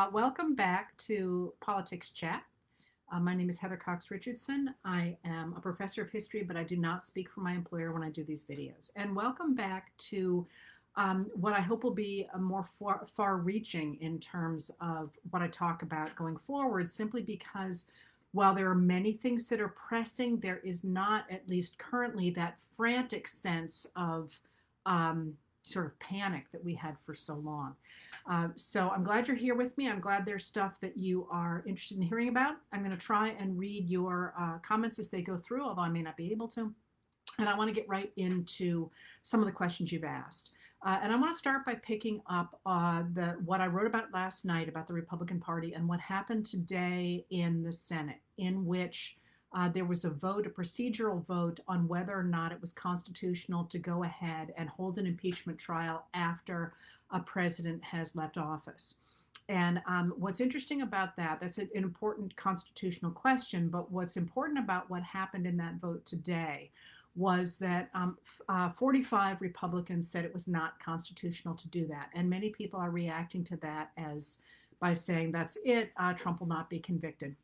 Welcome back to Politics Chat. My name is Heather Cox Richardson. I am a professor of history, but I do not speak for my employer when I do these videos. And welcome back to what I hope will be a more far-reaching in terms of what I talk about going forward, simply because while there are many things that are pressing, there is not, at least currently, that frantic sense of sort of panic that we had for so long. So I'm glad you're here with me. I'm glad there's stuff that you are interested in hearing about. I'm going to try and read your comments as they go through, although I may not be able to. And I want to get right into some of the questions you've asked. And I want to start by picking up what I wrote about last night about the Republican Party and what happened today in the Senate, in which there was a procedural vote on whether or not it was constitutional to go ahead and hold an impeachment trial after a president has left office. And what's interesting about that's an important constitutional question, but what's important about what happened in that vote today was that 45 Republicans said it was not constitutional to do that. And many people are reacting to that by saying that's it, Trump will not be convicted.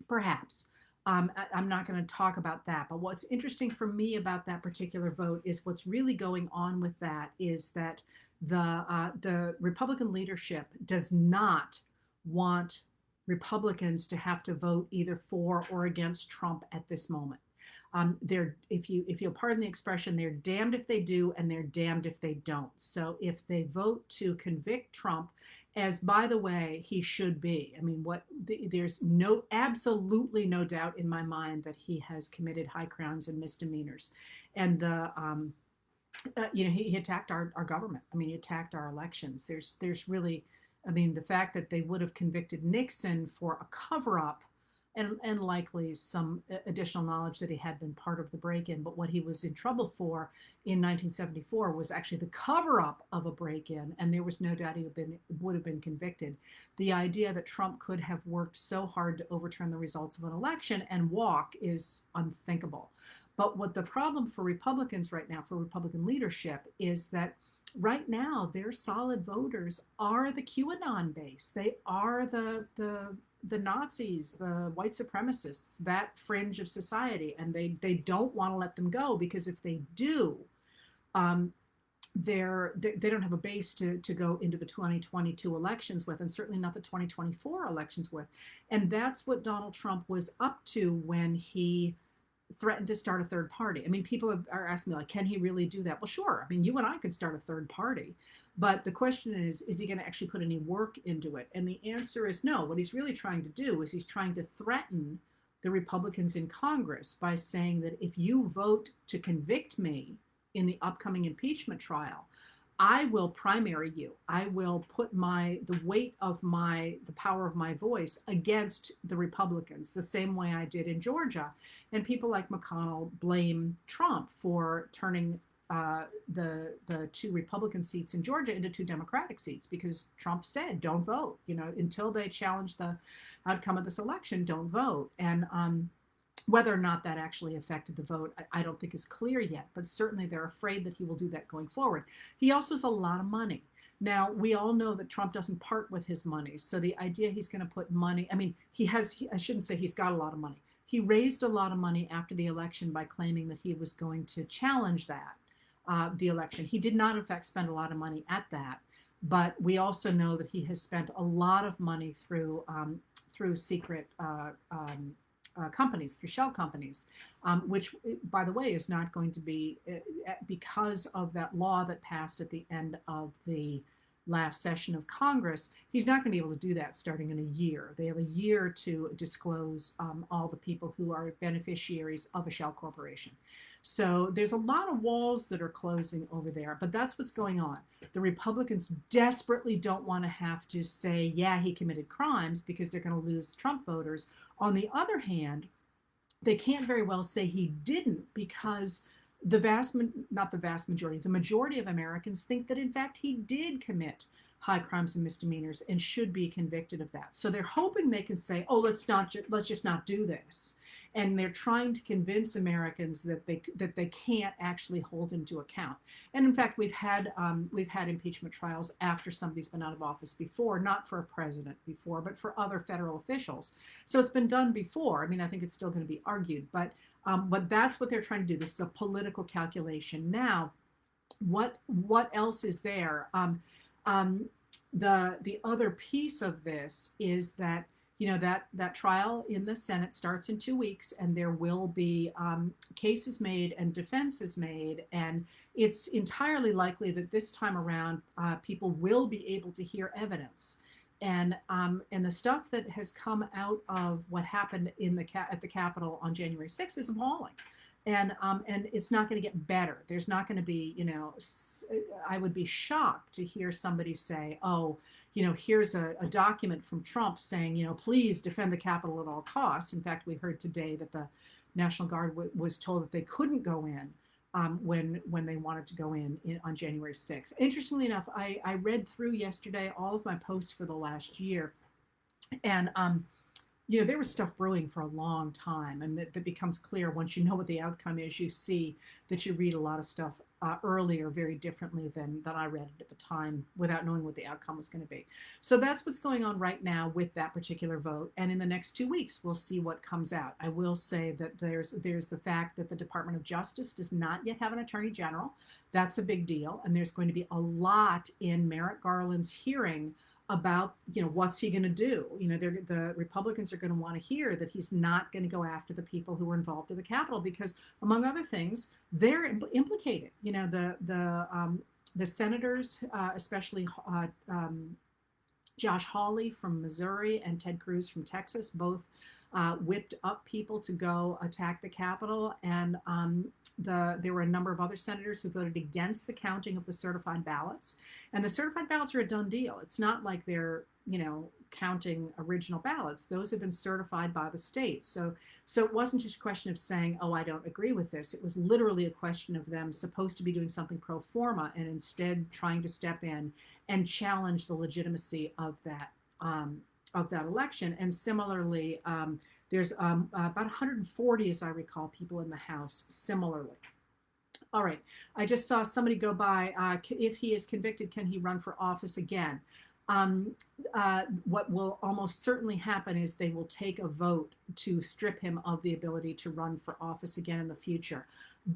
Perhaps. I'm not going to talk about that. But what's interesting for me about that particular vote is what's really going on with that is that the Republican leadership does not want Republicans to have to vote either for or against Trump at this moment. If you'll pardon the expression, they're damned if they do and they're damned if they don't. So if they vote to convict Trump, as by the way he should be, I mean, there's absolutely no doubt in my mind that he has committed high crimes and misdemeanors, and he attacked our government. I mean, he attacked our elections. There's really, I mean, the fact that they would have convicted Nixon for a cover-up and likely some additional knowledge that he had been part of the break-in. But what he was in trouble for in 1974 was actually the cover-up of a break-in, and there was no doubt he would have been convicted. The idea that Trump could have worked so hard to overturn the results of an election and walk is unthinkable. But what the problem for Republicans right now, for Republican leadership, is that right now their solid voters are the QAnon base. They are the Nazis, the white supremacists, that fringe of society, and they don't want to let them go, because if they do, they don't have a base to go into the 2022 elections with, and certainly not the 2024 elections with. And that's what Donald Trump was up to when he threatened to start a third party. I mean, people are asking me, like, can he really do that? Well, sure. I mean, you and I could start a third party, but the question is he going to actually put any work into it? And the answer is no. What he's really trying to do is he's trying to threaten the Republicans in Congress by saying that if you vote to convict me in the upcoming impeachment trial, I will primary you. I will put the weight of the power of my voice against the Republicans, the same way I did in Georgia. And people like McConnell blame Trump for turning the two Republican seats in Georgia into two Democratic seats, because Trump said, don't vote, until they challenge the outcome of this election, don't vote. And whether or not that actually affected the vote, I don't think is clear yet, but certainly they're afraid that he will do that going forward. He also has a lot of money. Now, we all know that Trump doesn't part with his money. So the idea he's going to put money, I mean, I shouldn't say he's got a lot of money. He raised a lot of money after the election by claiming that he was going to challenge the election. He did not, in fact, spend a lot of money at that. But we also know that he has spent a lot of money through secret companies, through shell companies, which, by the way, is not going to be, because of that law that passed at the end of the last session of Congress, he's not going to be able to do that starting in a year. They have a year to disclose all the people who are beneficiaries of a shell corporation. So there's a lot of walls that are closing over there, but that's what's going on. The Republicans desperately don't want to have to say, yeah, he committed crimes, because they're going to lose Trump voters. On the other hand, they can't very well say he didn't, because the majority of Americans think that, in fact, he did commit high crimes and misdemeanors and should be convicted of that. So they're hoping they can say, oh, let's just not do this. And they're trying to convince Americans that they can't actually hold him to account. And in fact, we've had impeachment trials after somebody's been out of office before, not for a president before, but for other federal officials. So it's been done before. I mean, I think it's still going to be argued, but that's what they're trying to do. This is a political calculation. Now, what else is there? The other piece of this is that that trial in the Senate starts in 2 weeks, and there will be cases made and defenses made, and it's entirely likely that this time around people will be able to hear evidence. And the stuff that has come out of what happened at the Capitol on January 6th is appalling. And it's not going to get better. There's not going to be, I would be shocked to hear somebody say, oh, here's a document from Trump saying, please defend the Capitol at all costs. In fact, we heard today that the National Guard was told that they couldn't go in when they wanted to go in on January 6th. Interestingly enough, I read through yesterday all of my posts for the last year, and there was stuff brewing for a long time, and that becomes clear once you know what the outcome is. You see that you read a lot of stuff earlier very differently than I read it at the time without knowing what the outcome was going to be. So that's what's going on right now with that particular vote. And in the next 2 weeks, we'll see what comes out. I will say that there's the fact that the Department of Justice does not yet have an attorney general. That's a big deal. And there's going to be a lot in Merrick Garland's hearing about, what's he going to do? The Republicans are going to want to hear that he's not going to go after the people who were involved in the Capitol because, among other things, they're implicated. The senators, especially Josh Hawley from Missouri and Ted Cruz from Texas, both whipped up people to go attack the Capitol, and there were a number of other senators who voted against the counting of the certified ballots. And the certified ballots are a done deal. It's not like they're counting original ballots. Those have been certified by the states. So it wasn't just a question of saying, oh, I don't agree with this. It was literally a question of them supposed to be doing something pro forma and instead trying to step in and challenge the legitimacy of that election. And similarly, there's about 140, as I recall, people in the House similarly. All right, I just saw somebody go by, if he is convicted, can he run for office again? What will almost certainly happen is they will take a vote to strip him of the ability to run for office again in the future.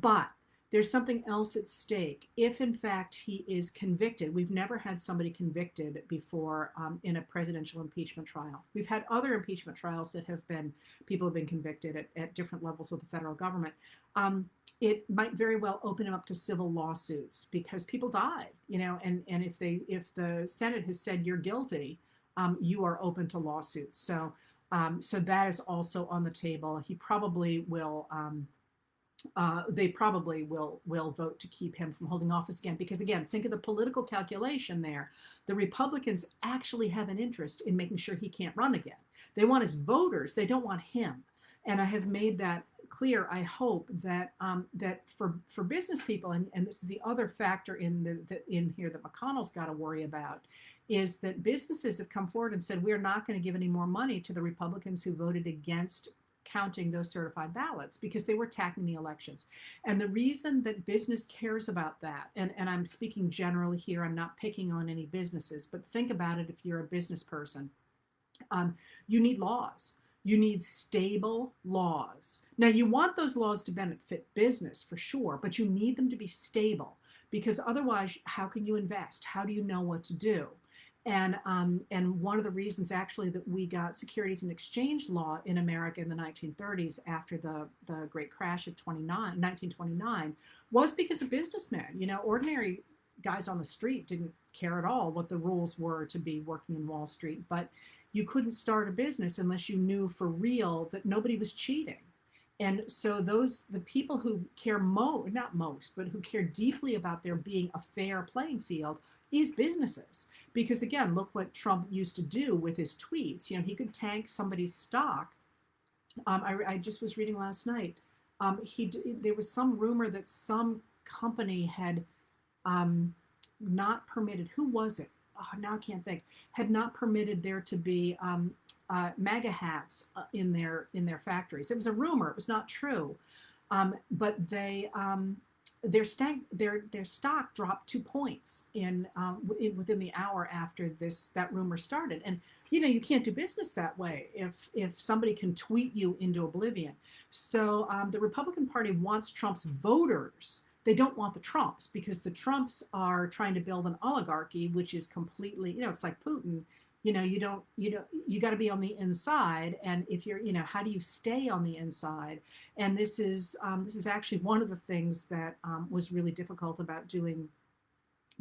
But there's something else at stake. If, in fact, he is convicted, we've never had somebody convicted before in a presidential impeachment trial. We've had other impeachment trials that people have been convicted at different levels of the federal government. It might very well open him up to civil lawsuits because people died, and if the Senate has said you're guilty, you are open to lawsuits. So that is also on the table. He probably will. They probably will vote to keep him from holding office again, because again, think of the political calculation there. The Republicans actually have an interest in making sure he can't run again. They want his voters. They don't want him. And I have made that clear. I hope that that for business people, and this is the other factor in here that McConnell's got to worry about, is that businesses have come forward and said, we're not going to give any more money to the Republicans who voted against counting those certified ballots because they were attacking the elections. And the reason that business cares about that, and I'm speaking generally here, I'm not picking on any businesses, but think about it if you're a business person. You need laws. You need stable laws. Now, you want those laws to benefit business for sure, but you need them to be stable, because otherwise, how can you invest? How do you know what to do? And one of the reasons actually that we got securities and exchange law in America in the 1930s after the great crash of 1929 was because of businessmen. Ordinary guys on the street didn't care at all what the rules were to be working in Wall Street, but you couldn't start a business unless you knew for real that nobody was cheating. And so the people who care not most, but who care deeply about there being a fair playing field is businesses. Because again, look what Trump used to do with his tweets. He could tank somebody's stock. I just was reading last night. There was some rumor that some company had not permitted, who was it? now I can't think, had not permitted there to be MAGA hats in their factories. It was a rumor. It was not true, but their stock dropped 2 points within the hour after that rumor started. And you can't do business that way if somebody can tweet you into oblivion. So the Republican Party wants Trump's voters. They don't want the Trumps, because the Trumps are trying to build an oligarchy, which is completely, it's like Putin. You got to be on the inside. And if you're, how do you stay on the inside? And this is actually one of the things that was really difficult about doing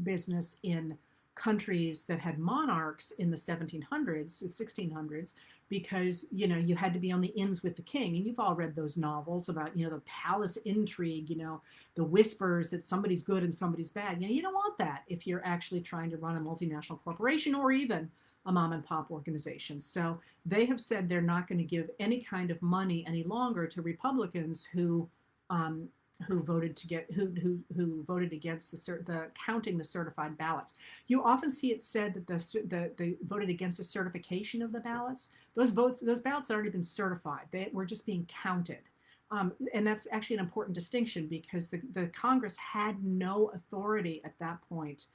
business in countries that had monarchs in the 1700s, 1600s, because you had to be on the ins with the king. And you've all read those novels about the palace intrigue, the whispers that somebody's good and somebody's bad. You don't want that if you're actually trying to run a multinational corporation or even a mom and pop organization. So they have said they're not going to give any kind of money any longer to Republicans who voted against the counting the certified ballots. You often see it said that they voted against the certification of the ballots. Those ballots had already been certified. They were just being counted. And that's actually an important distinction, because the Congress had no authority at that point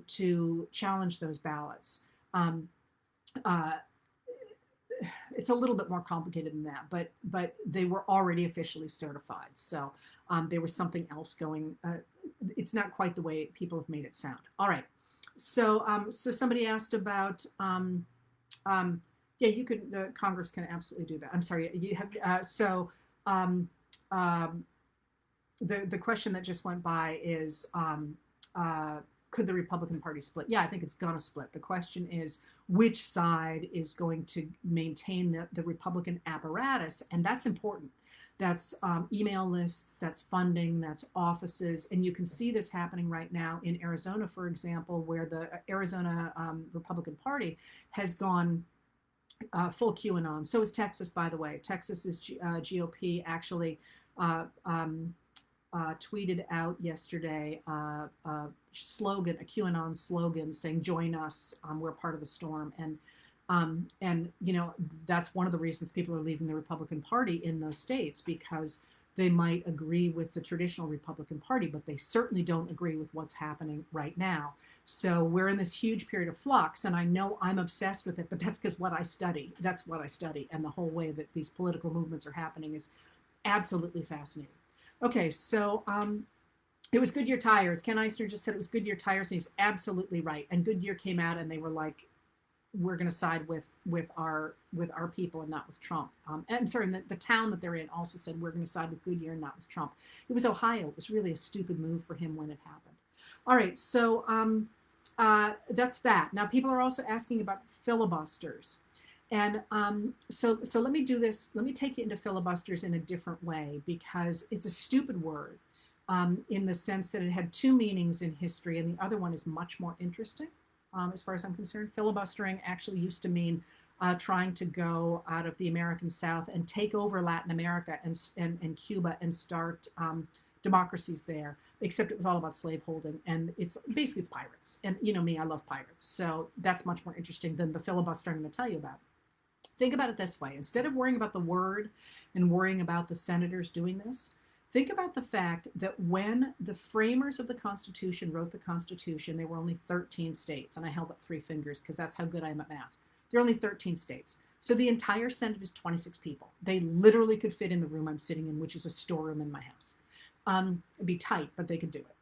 to challenge those ballots. It's a little bit more complicated than that, but they were already officially certified. So there was something else going. It's not quite the way people have made it sound. All right. So somebody asked about, you could, the Congress can absolutely do that. I'm sorry. You have, the question that just went by is, could the Republican Party split? Yeah, I think it's going to split. The question is, which side is going to maintain the Republican apparatus? And that's important. That's email lists, that's funding, that's offices. And you can see this happening right now in Arizona, for example, where the Arizona Republican Party has gone full QAnon. So is Texas, by the way. Texas's GOP actually tweeted out yesterday a QAnon slogan saying, "Join us, we're part of the storm." And that's one of the reasons people are leaving the Republican Party in those states, because they might agree with the traditional Republican Party, but they certainly don't agree with what's happening right now. So we're in this huge period of flux, and I know I'm obsessed with it, but that's because that's what I study, and the whole way that these political movements are happening is absolutely fascinating. Okay, so it was Goodyear tires. Ken Eisner just said it was Goodyear tires, and he's absolutely right. And Goodyear came out and they were like, "We're going to side with our people and not with Trump." I'm sorry, and the town that they're in also said, "We're going to side with Goodyear and not with Trump." It was Ohio. It was really a stupid move for him when it happened. All right, so that's that. Now people are also asking about filibusters. And so let me do this. Let me take you into filibusters in a different way, because it's a stupid word in the sense that it had two meanings in history, and the other one is much more interesting as far as I'm concerned. Filibustering actually used to mean trying to go out of the American South and take over Latin America and Cuba and start democracies there, except it was all about slaveholding, and it's pirates. And you know me, I love pirates. So that's much more interesting than the filibuster I'm going to tell you about. Think about it this way. Instead of worrying about the word and worrying about the senators doing this, think about the fact that when the framers of the Constitution wrote the Constitution, there were only 13 states. And I held up 3 fingers because that's how good I am at math. There are only 13 states. So the entire Senate is 26 people. They literally could fit in the room I'm sitting in, which is a storeroom in my house. It'd be tight, but they could do it.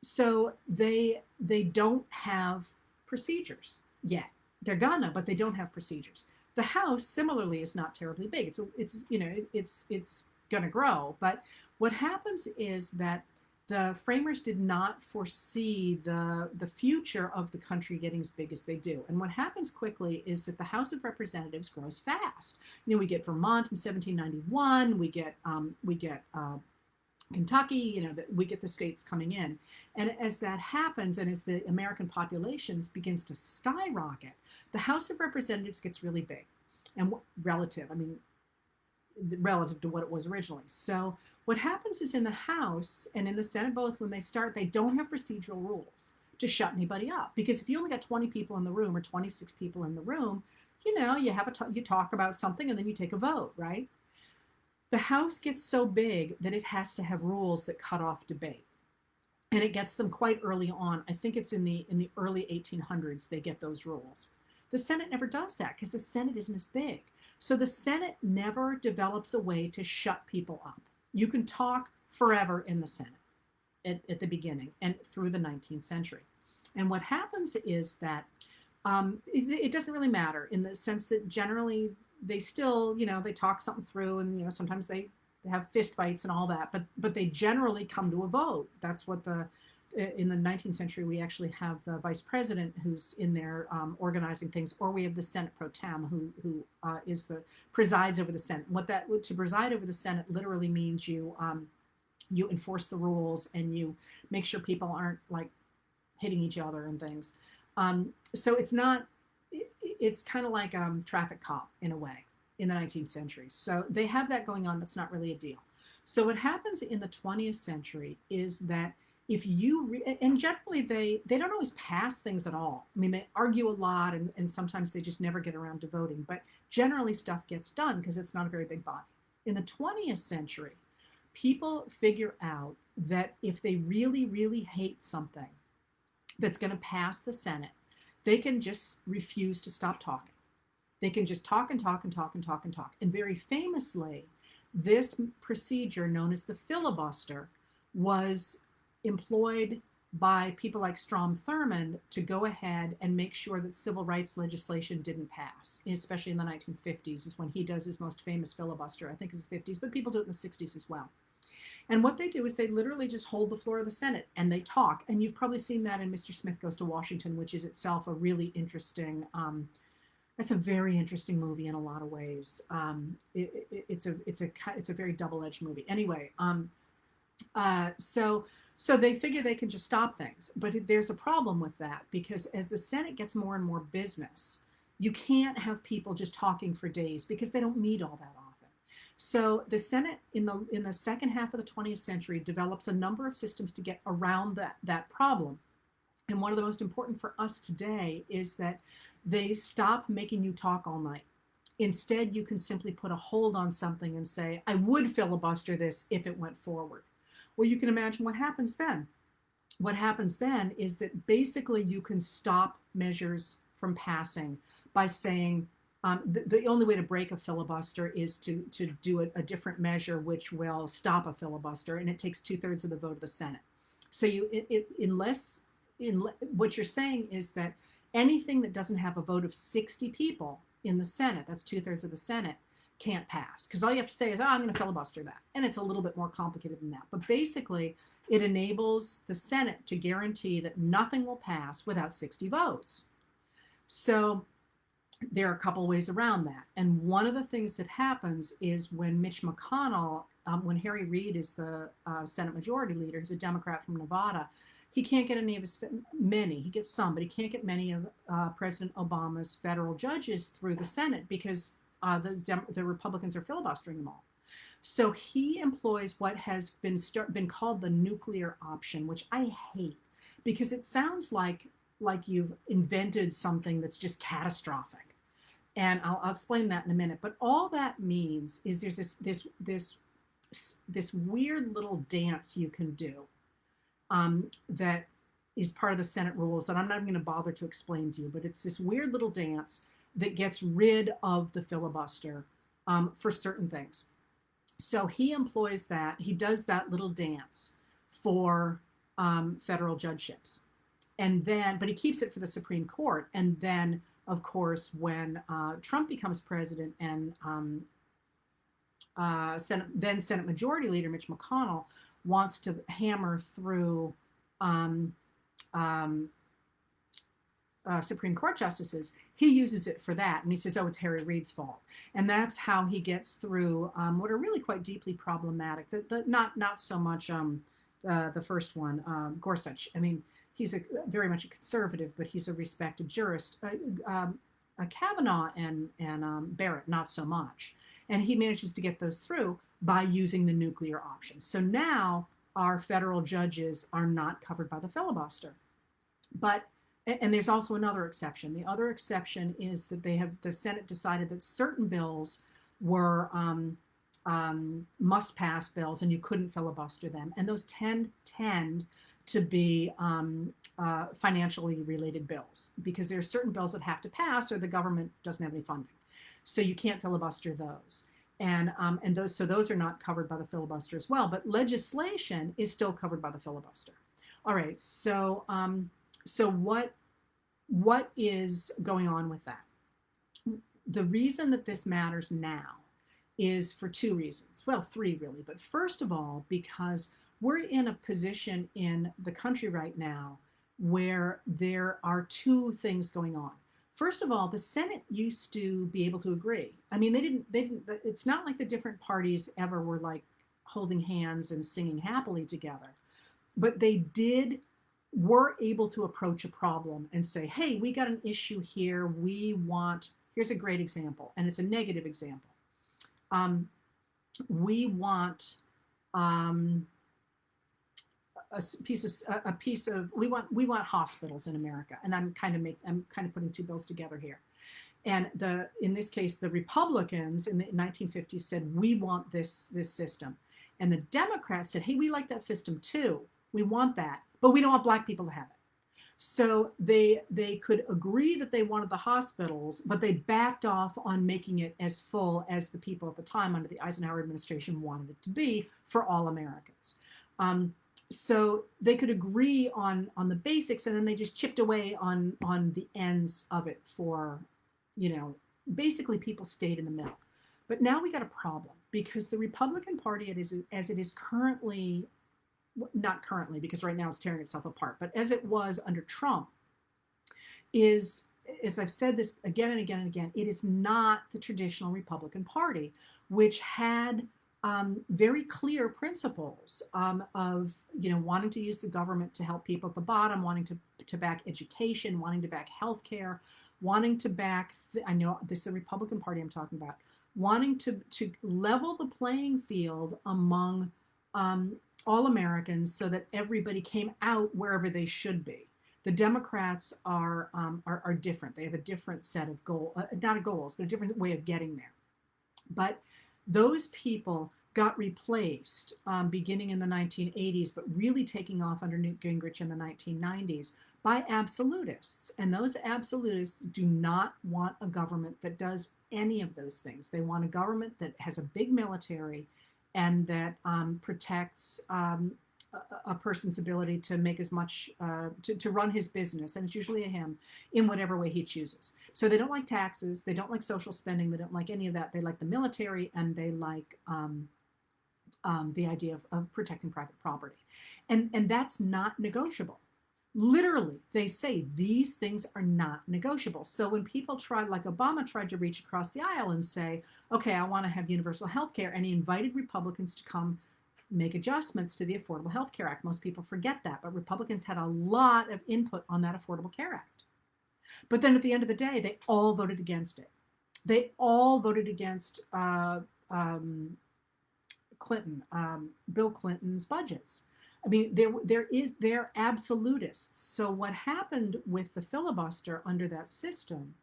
So they don't have procedures yet. They're gonna, but they don't have procedures. The House, similarly, is not terribly big. It's gonna grow. But what happens is that the framers did not foresee the future of the country getting as big as they do. And what happens quickly is that the House of Representatives grows fast. We get Vermont in 1791. We get Kentucky, we get the states coming in. And as that happens, and as the American populations begins to skyrocket, the House of Representatives gets really big and relative to what it was originally. So what happens is in the House and in the Senate, both when they start, they don't have procedural rules. to shut anybody up. Because if you only got 20 people in the room or 26 people in the room, you know, you have you talk about something and then you take a vote, right? The House gets so big that it has to have rules that cut off debate. And it gets them quite early on. I think it's in the early 1800s they get those rules. The Senate never does that because the Senate isn't as big. So the Senate never develops a way to shut people up. You can talk forever in the Senate at the beginning and through the 19th century. And what happens is that it doesn't really matter in the sense that generally they still, you know, they talk something through, and, you know, sometimes they have fist fights and all that, but they generally come to a vote. That's what in the 19th century, we actually have the vice president who's in there organizing things, or we have the Senate pro tem who presides over the Senate. To preside over the Senate literally means you enforce the rules and you make sure people aren't like hitting each other and things. So it's kind of like traffic cop in a way in the 19th century. So they have that going on, but it's not really a deal. So what happens in the 20th century is that if you, and generally they don't always pass things at all. I mean, they argue a lot and sometimes they just never get around to voting, but generally stuff gets done because it's not a very big body. In the 20th century, people figure out that if they really, really hate something that's going to pass the Senate, they can just refuse to stop talking. They can just talk and talk and talk and talk and talk. And very famously, this procedure known as the filibuster was employed by people like Strom Thurmond to go ahead and make sure that civil rights legislation didn't pass, especially in the 1950s is when he does his most famous filibuster. I think it's the 50s, but people do it in the 60s as well. And what they do is they literally just hold the floor of the Senate and they talk. And you've probably seen that in Mr. Smith Goes to Washington, which is itself a really interesting, that's a very interesting movie in a lot of ways. It's a very double-edged movie. Anyway, so they figure they can just stop things. But there's a problem with that because as the Senate gets more and more business, you can't have people just talking for days because they don't meet all that often. So the Senate in the second half of the 20th century develops a number of systems to get around that problem. And one of the most important for us today is that they stop making you talk all night. Instead, you can simply put a hold on something and say, I would filibuster this if it went forward. Well, you can imagine what happens then. What happens then is that basically you can stop measures from passing by saying, the only way to break a filibuster is to do a different measure which will stop a filibuster, and it takes 2/3 of the vote of the Senate. So what you're saying is that anything that doesn't have a vote of 60 people in the Senate, that's 2/3 of the Senate, can't pass. Because all you have to say is, I'm going to filibuster that. And it's a little bit more complicated than that. But basically, it enables the Senate to guarantee that nothing will pass without 60 votes. So there are a couple ways around that. And one of the things that happens is when Mitch McConnell, when Harry Reid is the Senate Majority Leader, he's a Democrat from Nevada, he can't get he gets some, but he can't get many of President Obama's federal judges through the Senate because the Republicans are filibustering them all. So he employs what has been called the nuclear option, which I hate because it sounds like you've invented something that's just catastrophic. And I'll explain that in a minute. But all that means is there's this weird little dance you can do that is part of the Senate rules that I'm not even going to bother to explain to you. But it's this weird little dance that gets rid of the filibuster for certain things. So he employs that. He does that little dance for federal judgeships. And then, but he keeps it for the Supreme Court. And then, of course, when Trump becomes president and Senate Majority Leader Mitch McConnell wants to hammer through Supreme Court justices, he uses it for that. And he says, oh, it's Harry Reid's fault. And that's how he gets through what are really quite deeply problematic. Not so much the first one, Gorsuch. I mean, he's very much a conservative, but he's a respected jurist. Kavanaugh and Barrett, not so much. And he manages to get those through by using the nuclear option. So now our federal judges are not covered by the filibuster. But and there's also another exception. The other exception is that the Senate decided that certain bills were must pass bills and you couldn't filibuster them. And those tend to be financially related bills because there are certain bills that have to pass or the government doesn't have any funding. So you can't filibuster those. And those are not covered by the filibuster as well. But legislation is still covered by the filibuster. All right. So what is going on with that? The reason that this matters now is for two reasons. Well, three really. But first of all, because we're in a position in the country right now where there are two things going on. First of all, the Senate used to be able to agree. I mean, they didn't, it's not like the different parties ever were like holding hands and singing happily together, but they were able to approach a problem and say, hey, we got an issue here. Here's a great example, and it's a negative example. We want we want hospitals in America, and I'm kind of putting two bills together here. And in this case, the Republicans in the 1950s said, we want this system. And the Democrats said, hey, we like that system too. We want that, but we don't want Black people to have it. So they could agree that they wanted the hospitals, but they backed off on making it as full as the people at the time under the Eisenhower administration wanted it to be for all Americans. So they could agree on the basics, and then they just chipped away on the ends of it for, basically people stayed in the middle. But now we got a problem because the Republican Party, as it is currently, not currently because right now it's tearing itself apart, but as it was under Trump, is, as I've said this again and again and again, it is not the traditional Republican Party, which had very clear principles of wanting to use the government to help people at the bottom, wanting to back education, wanting to back healthcare, wanting to back, I know this is the Republican Party I'm talking about, wanting to level the playing field among all Americans so that everybody came out wherever they should be. The Democrats are different. They have a different set of not goals, but a different way of getting there. But those people got replaced beginning in the 1980s, but really taking off under Newt Gingrich in the 1990s by absolutists. And those absolutists do not want a government that does any of those things. They want a government that has a big military and that protects a person's ability to make as much, to run his business, and it's usually a him, in whatever way he chooses. So they don't like taxes, they don't like social spending, they don't like any of that. They like the military, and they like the idea of protecting private property. And that's not negotiable. Literally, they say these things are not negotiable. So when people tried, like Obama tried to reach across the aisle and say, okay, I want to have universal health care, and he invited Republicans to come make adjustments to the Affordable Health Care Act. Most people forget that, but Republicans had a lot of input on that Affordable Care Act. But then at the end of the day, they all voted against it. They all voted against Bill Clinton's budgets. I mean, they're absolutists. So what happened with the filibuster under that system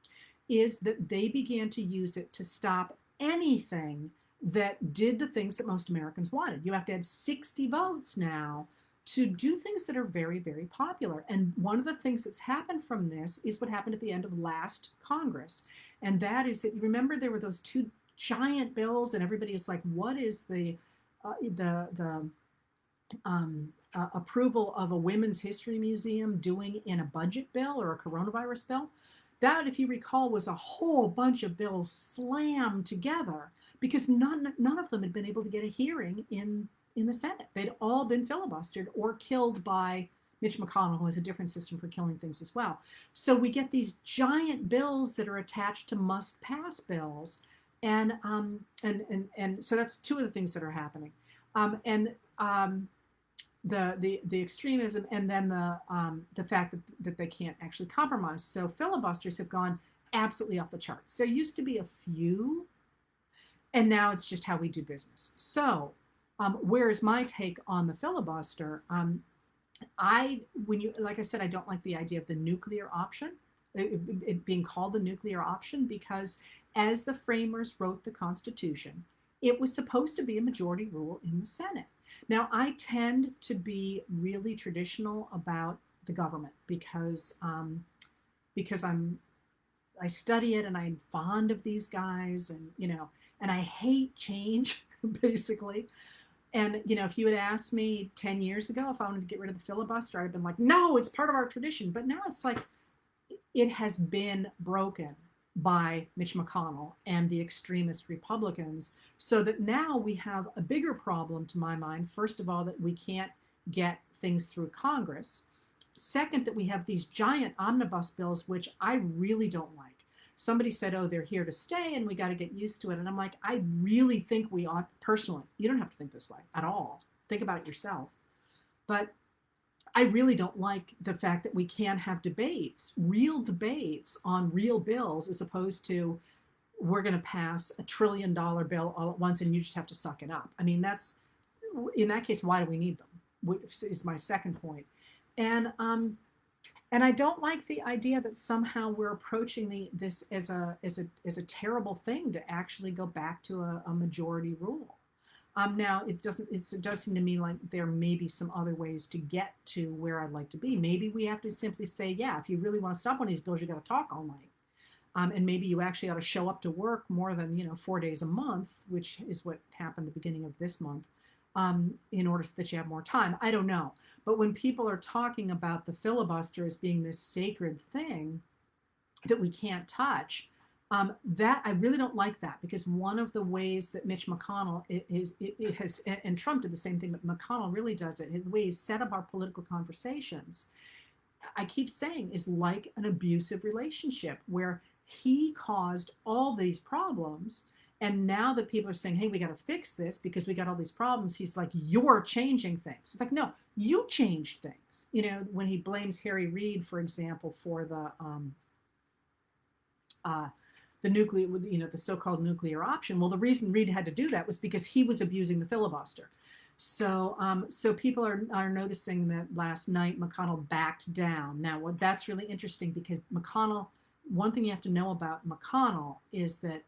is that they began to use it to stop anything that did the things that most Americans wanted. You have to have 60 votes now to do things that are very, very popular. And one of the things that's happened from this is what happened at the end of last Congress. And that is that, you remember there were those two giant bills, and everybody is like, what is the approval of a women's history museum doing in a budget bill or a coronavirus bill? That, if you recall, was a whole bunch of bills slammed together because none of them had been able to get a hearing in the Senate. They'd all been filibustered or killed by Mitch McConnell, who has a different system for killing things as well. So we get these giant bills that are attached to must-pass bills, and so that's two of the things that are happening. The extremism, and then the fact that they can't actually compromise. So filibusters have gone absolutely off the charts. There used to be a few, and now it's just how we do business. So where's my take on the filibuster? like I said, I don't like the idea of the nuclear option, it being called the nuclear option, because as the framers wrote the Constitution, it was supposed to be a majority rule in the Senate. Now, I tend to be really traditional about the government because I study it and I'm fond of these guys, and I hate change basically. And if you had asked me 10 years ago if I wanted to get rid of the filibuster, I'd have been like, no, it's part of our tradition. But now it's like it has been broken by Mitch McConnell and the extremist Republicans, so that now we have a bigger problem, to my mind. First of all, that we can't get things through Congress. Second, that we have these giant omnibus bills, which I really don't like. Somebody said, oh, they're here to stay and we got to get used to it. And I'm like, I really think we ought, personally, you don't have to think this way at all. Think about it yourself. But I really don't like the fact that we can't have debates, real debates on real bills, as opposed to we're going to pass $1 trillion bill all at once and you just have to suck it up. I mean, in that case, why do we need them? Is my second point. And I don't like the idea that somehow we're approaching this as a terrible thing to actually go back to a majority rule. Now, it does seem to me like there may be some other ways to get to where I'd like to be. Maybe we have to simply say, yeah, if you really want to stop one of these bills, you got to talk all night. And maybe you actually ought to show up to work more than 4 days a month, which is what happened at the beginning of this month, in order so that you have more time. I don't know. But when people are talking about the filibuster as being this sacred thing that we can't touch, that I really don't like that, because one of the ways that Mitch McConnell has, and Trump did the same thing, but McConnell really does it, the way he's set up our political conversations, I keep saying, is like an abusive relationship where he caused all these problems. And now that people are saying, hey, we got to fix this because we got all these problems, he's like, you're changing things. It's like, no, you changed things. When he blames Harry Reid, for example, for the nuclear, the so-called nuclear option. Well, the reason Reid had to do that was because he was abusing the filibuster. So people are noticing that last night McConnell backed down. Now, that's really interesting, because McConnell, one thing you have to know about McConnell is that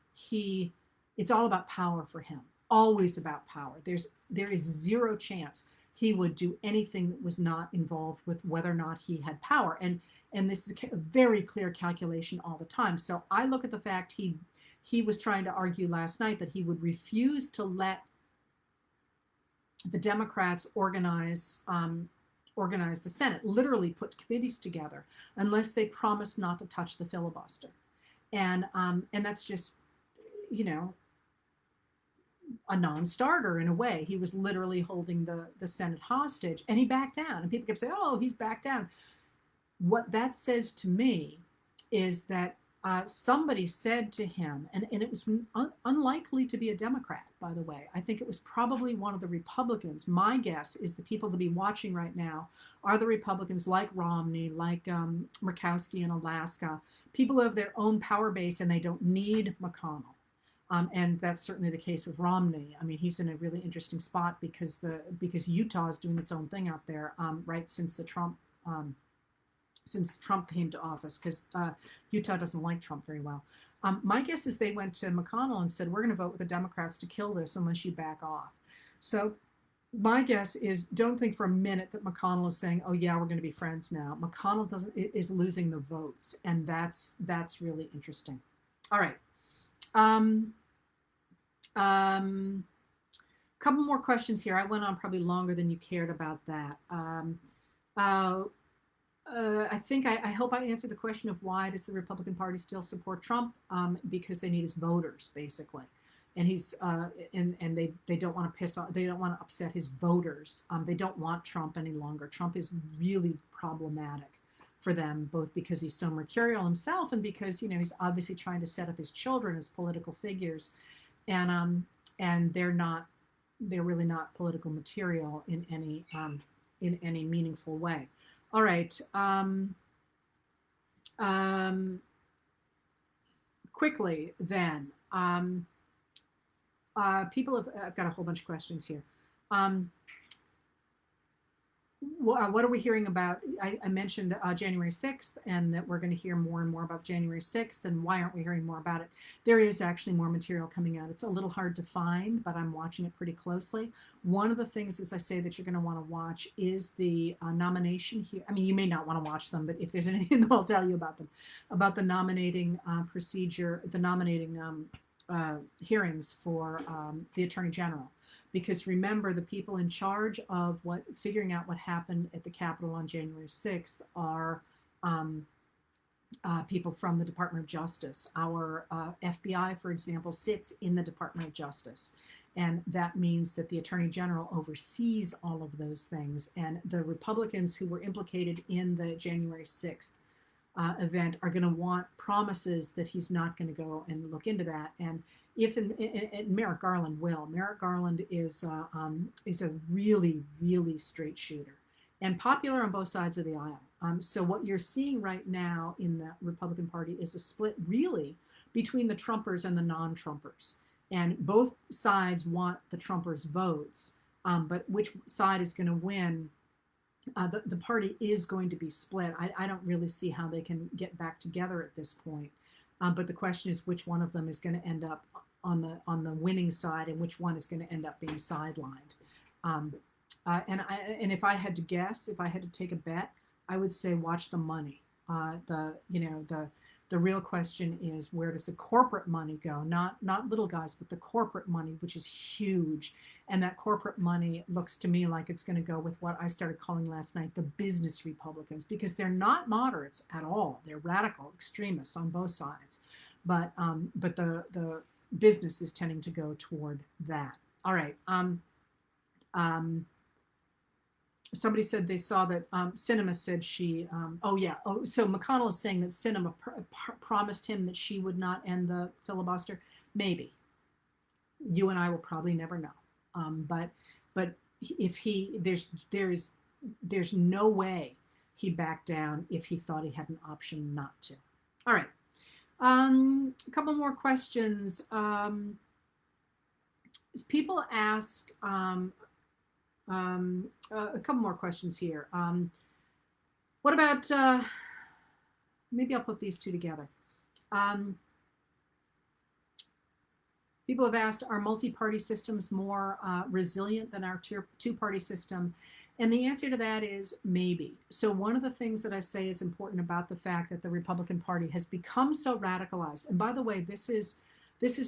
it's all about power for him. Always about power. There is zero chance he would do anything that was not involved with whether or not he had power. And this is a very clear calculation all the time. So I look at the fact he was trying to argue last night that he would refuse to let the Democrats organize the Senate, literally put committees together, unless they promised not to touch the filibuster. And that's just, a non-starter in a way. He was literally holding the Senate hostage, and he backed down. And people kept saying, oh, he's backed down. What that says to me is that somebody said to him, and it was unlikely to be a Democrat, by the way. I think it was probably one of the Republicans. My guess is the people to be watching right now are the Republicans like Romney, like Murkowski in Alaska, people who have their own power base and they don't need McConnell. And that's certainly the case with Romney. I mean, he's in a really interesting spot because Utah is doing its own thing out there, right, since Trump came to office, because Utah doesn't like Trump very well. My guess is they went to McConnell and said, we're going to vote with the Democrats to kill this unless you back off. So my guess is, don't think for a minute that McConnell is saying, oh yeah, we're going to be friends now. McConnell is losing the votes, and that's really interesting. All right. Couple more questions here. I went on probably longer than you cared about that. I think I hope I answered the question of why does the Republican Party still support Trump? Because they need his voters, basically, and he's and they don't want to piss off, they don't want to upset his voters. They don't want Trump any longer. Trump is really problematic for them, both because he's so mercurial himself and because he's obviously trying to set up his children as political figures, and they're really not political material in any meaningful way. All right. Quickly then, people I've got a whole bunch of questions here. what are we hearing about? I mentioned January 6th, and that we're going to hear more and more about January 6th. And why aren't we hearing more about it? There is actually more material coming out. It's a little hard to find, but I'm watching it pretty closely. One of the things, as I say, that you're going to want to watch is the nomination here. I mean, you may not want to watch them, but if there's anything, I'll tell you about them, about the nominating procedure, the nominating hearings for the Attorney General. Because remember, the people in charge of figuring out what happened at the Capitol on January 6th are people from the Department of Justice. Our FBI, for example, sits in the Department of Justice. And that means that the Attorney General oversees all of those things. And the Republicans who were implicated in the January 6th event are going to want promises that he's not going to go and look into that. And if Merrick Garland will. Merrick Garland is a really, really straight shooter and popular on both sides of the aisle. So what you're seeing right now in the Republican Party is a split really between the Trumpers and the non-Trumpers. And both sides want the Trumpers' votes, but which side is going to win? The party is going to be split. I don't really see how they can get back together at this point. But the question is which one of them is going to end up on the winning side, and which one is going to end up being sidelined. And if I had to guess, if I had to take a bet, I would say watch the money. The real question is, where does the corporate money go? Not little guys, but the corporate money, which is huge. And that corporate money looks to me like it's going to go with what I started calling last night the business Republicans, because they're not moderates at all. They're radical extremists on both sides. But the business is tending to go toward that. All right. Somebody said they saw that Sinema said she, so McConnell is saying that Sinema promised him that she would not end the filibuster. Maybe. You and I will probably never know. But if there's no way he backed down if he thought he had an option not to. All right. A couple more questions. People asked, a couple more questions here. What about, maybe I'll put these two together. People have asked, are multi-party systems more resilient than our two-party system? And the answer to that is maybe. So one of the things that I say is important about the fact that the Republican Party has become so radicalized. And by the way, this is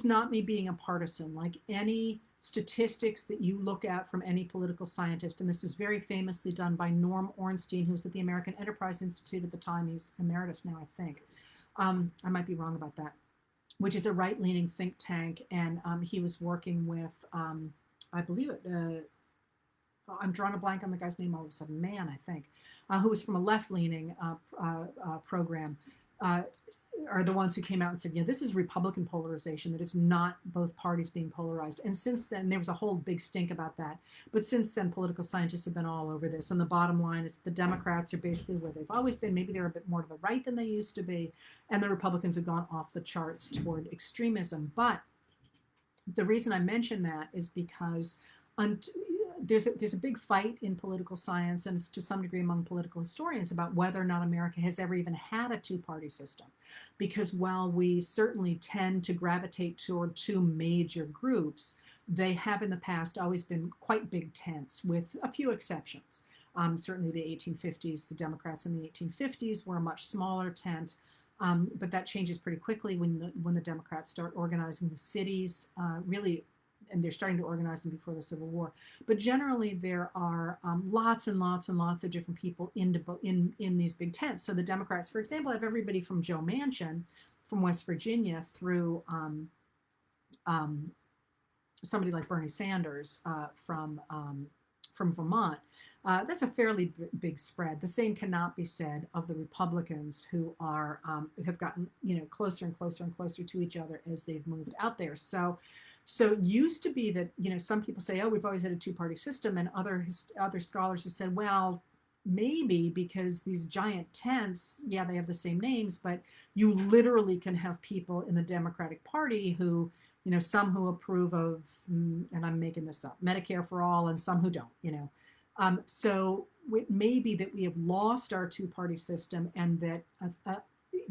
not me being a partisan. Like any statistics that you look at from any political scientist, and this was very famously done by Norm Ornstein, who was at the American Enterprise Institute at the time. He's emeritus now, I think. I might be wrong about that, which is a right-leaning think tank. And he was working with, I believe it, I'm drawing a blank on the guy's name all of a sudden, Mann, I think, who was from a left-leaning program, are the ones who came out and said, this is Republican polarization, that is not both parties being polarized. And since then, there was a whole big stink about that. But since then, political scientists have been all over this. And the bottom line is the Democrats are basically where they've always been. Maybe they're a bit more to the right than they used to be. And the Republicans have gone off the charts toward extremism. But the reason I mention that is because there's a big fight in political science, and it's to some degree among political historians, about whether or not America has ever even had a two-party system. Because while we certainly tend to gravitate toward two major groups, they have in the past always been quite big tents, with a few exceptions. Certainly the 1850s, the Democrats in the 1850s were a much smaller tent. But that changes pretty quickly when the Democrats start organizing the cities, really. And they're starting to organize them before the Civil War. But generally, there are lots and lots and lots of different people in these big tents. So the Democrats, for example, have everybody from Joe Manchin from West Virginia through somebody like Bernie Sanders from Vermont. That's a fairly big spread. The same cannot be said of the Republicans, who have gotten closer and closer and closer to each other as they've moved out there. So it used to be that, some people say, oh, we've always had a two-party system, and other scholars have said, well, maybe because these giant tents, yeah, they have the same names, but you literally can have people in the Democratic Party who, some who approve of, and I'm making this up, Medicare for all, and some who don't, So it may be that we have lost our two-party system, and that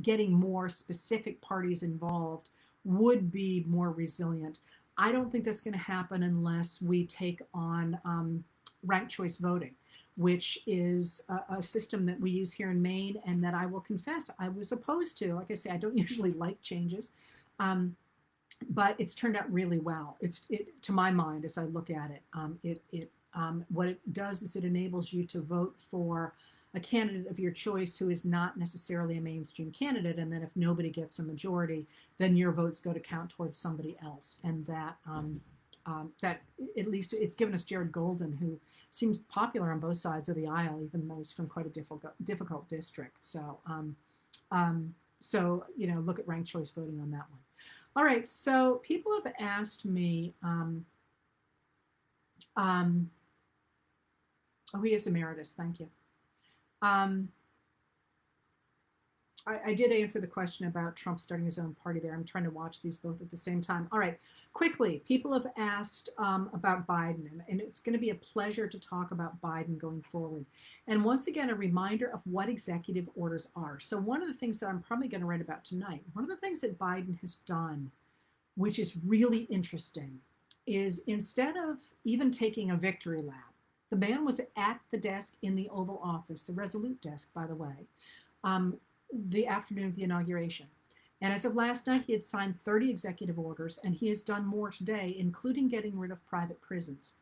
getting more specific parties involved would be more resilient. I don't think that's going to happen unless we take on ranked choice voting, which is a system that we use here in Maine, and that I will confess I was opposed to. Like I say, I don't usually like changes, but it's turned out really well. To my mind, as I look at it, what it does is it enables you to vote for a candidate of your choice who is not necessarily a mainstream candidate, and then if nobody gets a majority, then your votes go to count towards somebody else, and that at least it's given us Jared Golden, who seems popular on both sides of the aisle, even though he's from quite a difficult district. So, look at ranked choice voting on that one. All right, so people have asked me. Oh, he is emeritus. Thank you. I did answer the question about Trump starting his own party there. I'm trying to watch these both at the same time. All right, quickly, people have asked about Biden, and it's going to be a pleasure to talk about Biden going forward. And once again, a reminder of what executive orders are. So one of the things that I'm probably going to write about tonight, one of the things that Biden has done, which is really interesting, is instead of even taking a victory lap, the man was at the desk in the Oval Office, the Resolute desk, by the way, the afternoon of the inauguration. And as of last night, he had signed 30 executive orders, and he has done more today, including getting rid of private prisons,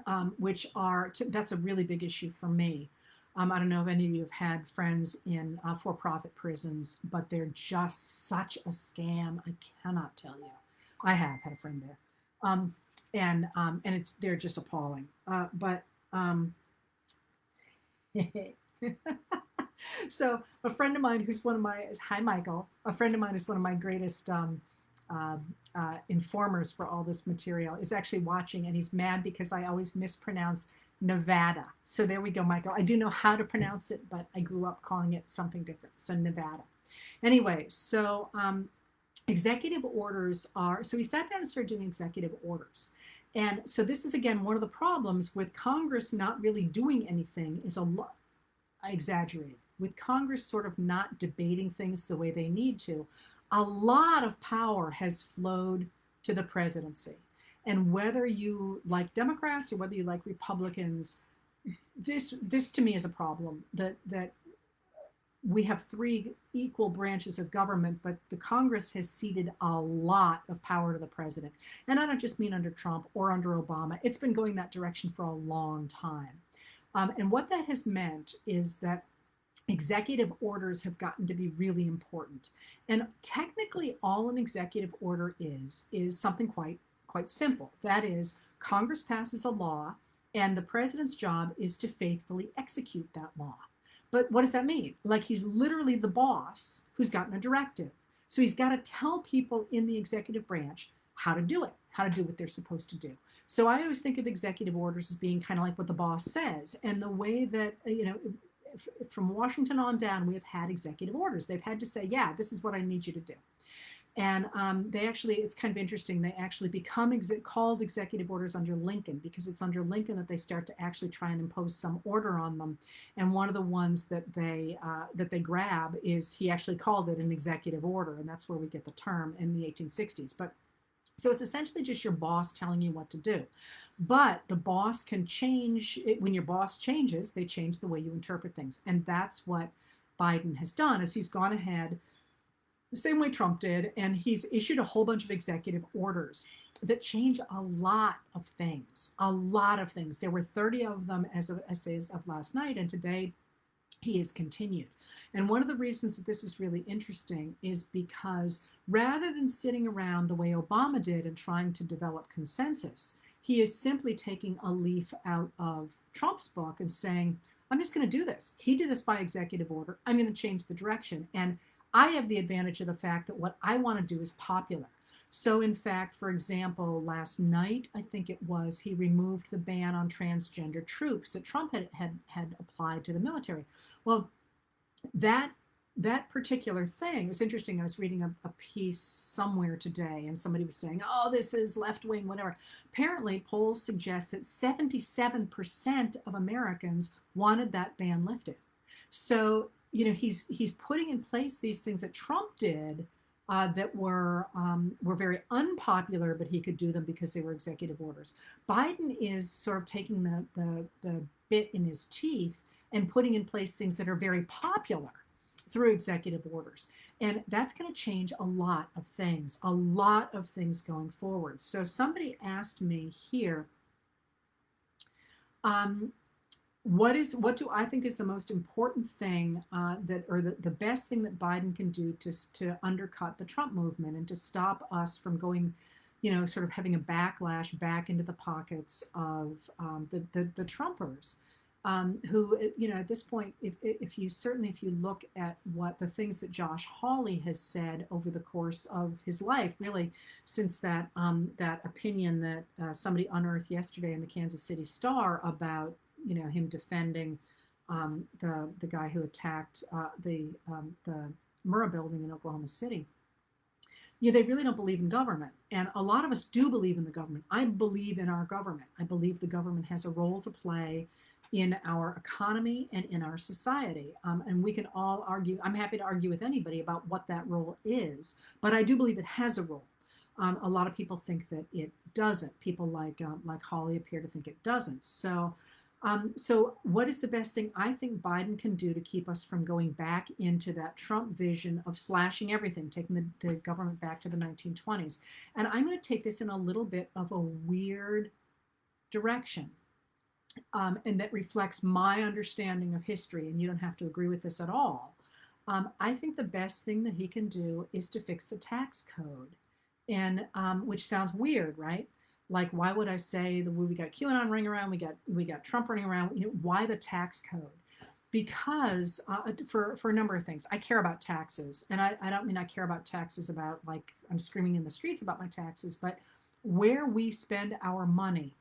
that's a really big issue for me. I don't know if any of you have had friends in for-profit prisons, but they're just such a scam. I cannot tell you. I have had a friend there. And they're just appalling. So a friend of mine who's hi Michael, a friend of mine who's one of my greatest informers for all this material is actually watching, and he's mad because I always mispronounce Nevada. So there we go, Michael. I do know how to pronounce it, but I grew up calling it something different. So Nevada. Anyway, so executive orders so he sat down and started doing executive orders. And so this is, again, one of the problems with Congress not really doing anything is I exaggerated. With Congress sort of not debating things the way they need to, a lot of power has flowed to the presidency. And whether you like Democrats or whether you like Republicans, this to me is a problem, that we have three equal branches of government, but the Congress has ceded a lot of power to the president. And I don't just mean under Trump or under Obama. It's been going that direction for a long time. And what that has meant is that executive orders have gotten to be really important. And technically, all an executive order is something quite simple. That is, Congress passes a law, and the president's job is to faithfully execute that law. But what does that mean? Like, he's literally the boss who's gotten a directive. So he's got to tell people in the executive branch how to do it, how to do what they're supposed to do. So I always think of executive orders as being kind of like what the boss says. And the way that, from Washington on down, we have had executive orders. They've had to say, yeah, this is what I need you to do. And it's kind of interesting, they actually become called executive orders under Lincoln, because it's under Lincoln that they start to actually try and impose some order on them. And one of the ones that they grab is, he actually called it an executive order, and that's where we get the term in the 1860s. But so it's essentially just your boss telling you what to do. But the boss can change it. When your boss changes, they change the way you interpret things. And that's what Biden has done, is he's gone ahead the same way Trump did, and he's issued a whole bunch of executive orders that change a lot of things. There were 30 of them as of last night, and today he has continued. And one of the reasons that this is really interesting is because rather than sitting around the way Obama did and trying to develop consensus, he is simply taking a leaf out of Trump's book and saying, I'm just going to do this. He did this by executive order. I'm going to change the direction. And I have the advantage of the fact that what I want to do is popular. So in fact, for example, last night, I think it was, he removed the ban on transgender troops that Trump had applied to the military. Well, that that particular thing, it was interesting. I was reading a piece somewhere today, and somebody was saying, oh, this is left wing, whatever. Apparently, polls suggest that 77% of Americans wanted that ban lifted. So, he's putting in place these things that Trump did, that were very unpopular, but he could do them because they were executive orders. Biden is sort of taking the bit in his teeth and putting in place things that are very popular through executive orders. And that's going to change a lot of things going forward. So somebody asked me here, what do I think is the most important thing, the best thing that Biden can do to undercut the Trump movement and to stop us from going, sort of having a backlash back into the pockets of the Trumpers, who, at this point, if you look at what the things that Josh Hawley has said over the course of his life, really since that opinion that somebody unearthed yesterday in the Kansas City Star about him defending the guy who attacked the Murrah building in Oklahoma City. They really don't believe in government. And a lot of us do believe in the government. I believe in our government. I believe the government has a role to play in our economy and in our society. And we can all argue. I'm happy to argue with anybody about what that role is. But I do believe it has a role. A lot of people think that it doesn't. People like Hawley appear to think it doesn't. So what is the best thing I think Biden can do to keep us from going back into that Trump vision of slashing everything, taking the government back to the 1920s? And I'm going to take this in a little bit of a weird direction, and that reflects my understanding of history, and you don't have to agree with this at all. I think the best thing that he can do is to fix the tax code, and which sounds weird, right? Like, why would I say that we got QAnon running around, we got Trump running around? Why the tax code? Because for a number of things. I care about taxes, and I don't mean I care about taxes about like I'm screaming in the streets about my taxes, but where we spend our money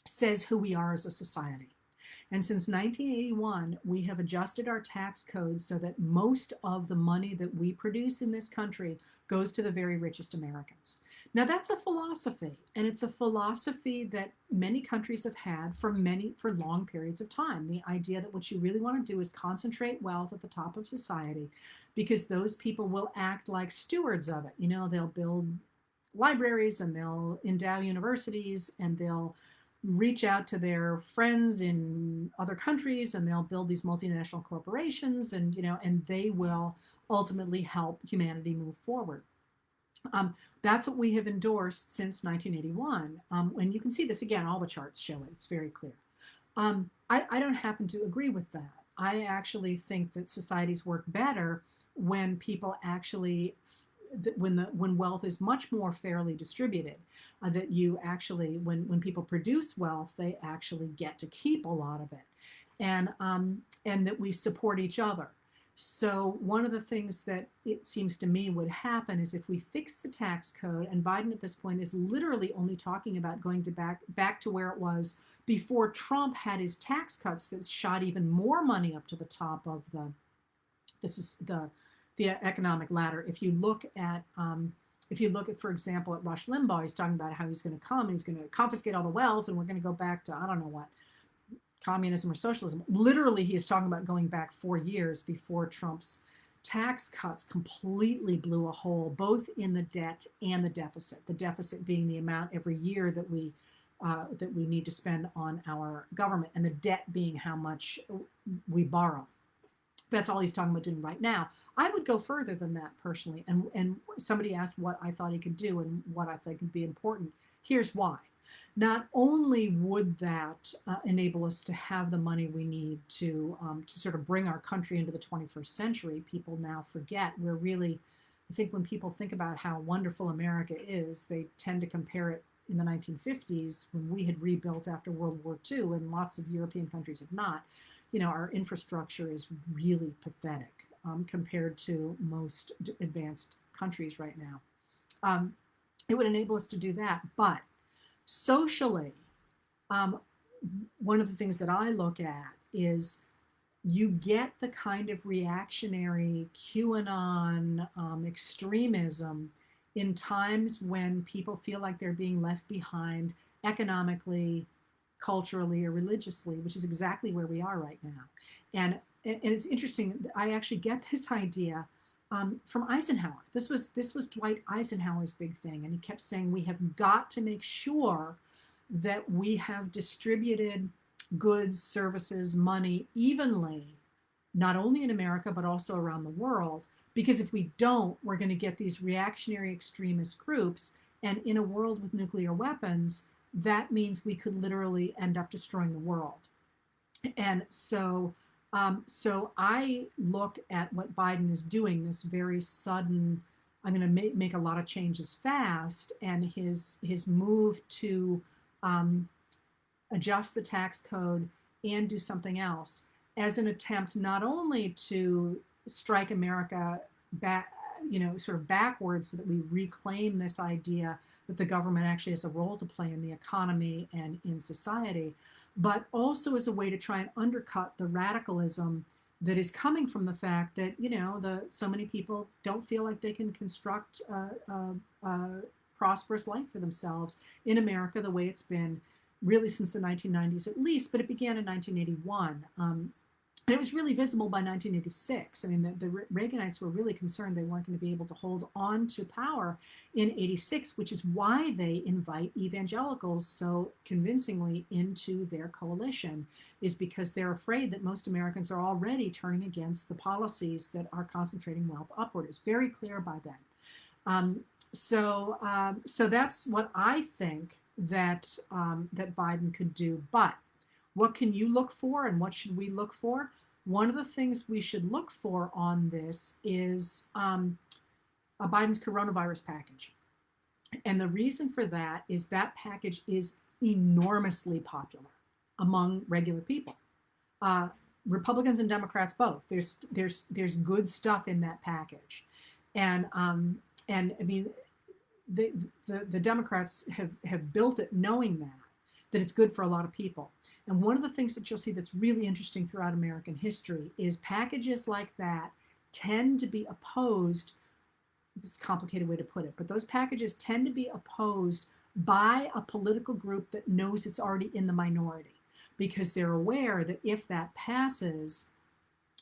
says who we are as a society. And since 1981, we have adjusted our tax codes so that most of the money that we produce in this country goes to the very richest Americans. Now, that's a philosophy, and it's a philosophy that many countries have had for long periods of time. The idea that what you really want to do is concentrate wealth at the top of society, because those people will act like stewards of it. They'll build libraries, and they'll endow universities, and they'll reach out to their friends in other countries, and they'll build these multinational corporations, and they will ultimately help humanity move forward. That's what we have endorsed since 1981. And you can see this again, all the charts show it, it's very clear. I don't happen to agree with that. I actually think that societies work better when people actually when wealth is much more fairly distributed, that you actually, when people produce wealth, they actually get to keep a lot of it, and that we support each other. So one of the things that it seems to me would happen is if we fix the tax code, and Biden at this point is literally only talking about going to back to where it was before Trump had his tax cuts that shot even more money up to the top of the economic ladder. If you look at, for example, at Rush Limbaugh, he's talking about how he's going to come and he's going to confiscate all the wealth, and we're going to go back to, I don't know what, communism or socialism. Literally, he is talking about going back 4 years before Trump's tax cuts completely blew a hole, both in the debt and the deficit. The deficit being the amount every year that we need to spend on our government, and the debt being how much we borrow. That's all he's talking about doing right now. I would go further than that personally. And somebody asked what I thought he could do and what I think would be important. Here's why. Not only would that enable us to have the money we need to sort of bring our country into the 21st century, people now forget we're really, I think when people think about how wonderful America is, they tend to compare it in the 1950s when we had rebuilt after World War II, and lots of European countries have not. Our infrastructure is really pathetic compared to most advanced countries right now. It would enable us to do that. But socially, one of the things that I look at is you get the kind of reactionary QAnon extremism in times when people feel like they're being left behind economically, culturally, or religiously, which is exactly where we are right now. And it's interesting. I actually get this idea from Eisenhower. This was Dwight Eisenhower's big thing, and he kept saying we have got to make sure that we have distributed goods, services, money evenly, not only in America, but also around the world. Because if we don't, we're going to get these reactionary extremist groups. And in a world with nuclear weapons, that means we could literally end up destroying the world. And so I look at what Biden is doing, this very sudden, I'm going to make a lot of changes fast, and his move to adjust the tax code and do something else as an attempt not only to strike America back, sort of backwards so that we reclaim this idea that the government actually has a role to play in the economy and in society, but also as a way to try and undercut the radicalism that is coming from the fact that, so many people don't feel like they can construct a prosperous life for themselves in America the way it's been really since the 1990s at least, but it began in 1981. And it was really visible by 1986. I mean, the Reaganites were really concerned they weren't going to be able to hold on to power in 86, which is why they invite evangelicals so convincingly into their coalition, is because they're afraid that most Americans are already turning against the policies that are concentrating wealth upward. It's very clear by then. So that's what I think that Biden could do. But what can you look for, and what should we look for? One of the things we should look for on this is Biden's coronavirus package. And the reason for that is that package is enormously popular among regular people. Republicans and Democrats both. There's good stuff in that package. And I mean, the Democrats have built it knowing that it's good for a lot of people. And one of the things that you'll see that's really interesting throughout American history is packages like that tend to be opposed. This is a complicated way to put it, but those packages tend to be opposed by a political group that knows it's already in the minority, because they're aware that if that passes,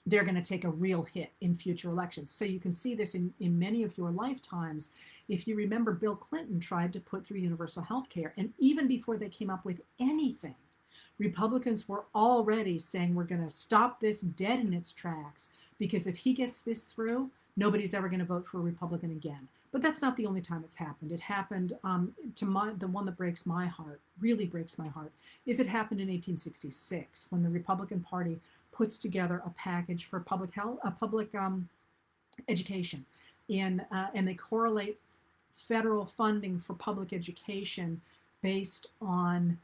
they're going to take a real hit in future elections. So you can see this in many of your lifetimes. If you remember, Bill Clinton tried to put through universal health care, and even before they came up with anything, Republicans were already saying we're going to stop this dead in its tracks, because if he gets this through, nobody's ever going to vote for a Republican again. But that's not the only time it's happened. It happened the one that breaks my heart, really breaks my heart, is it happened in 1866 when the Republican Party puts together a package for public health, public education, and they correlate federal funding for public education based on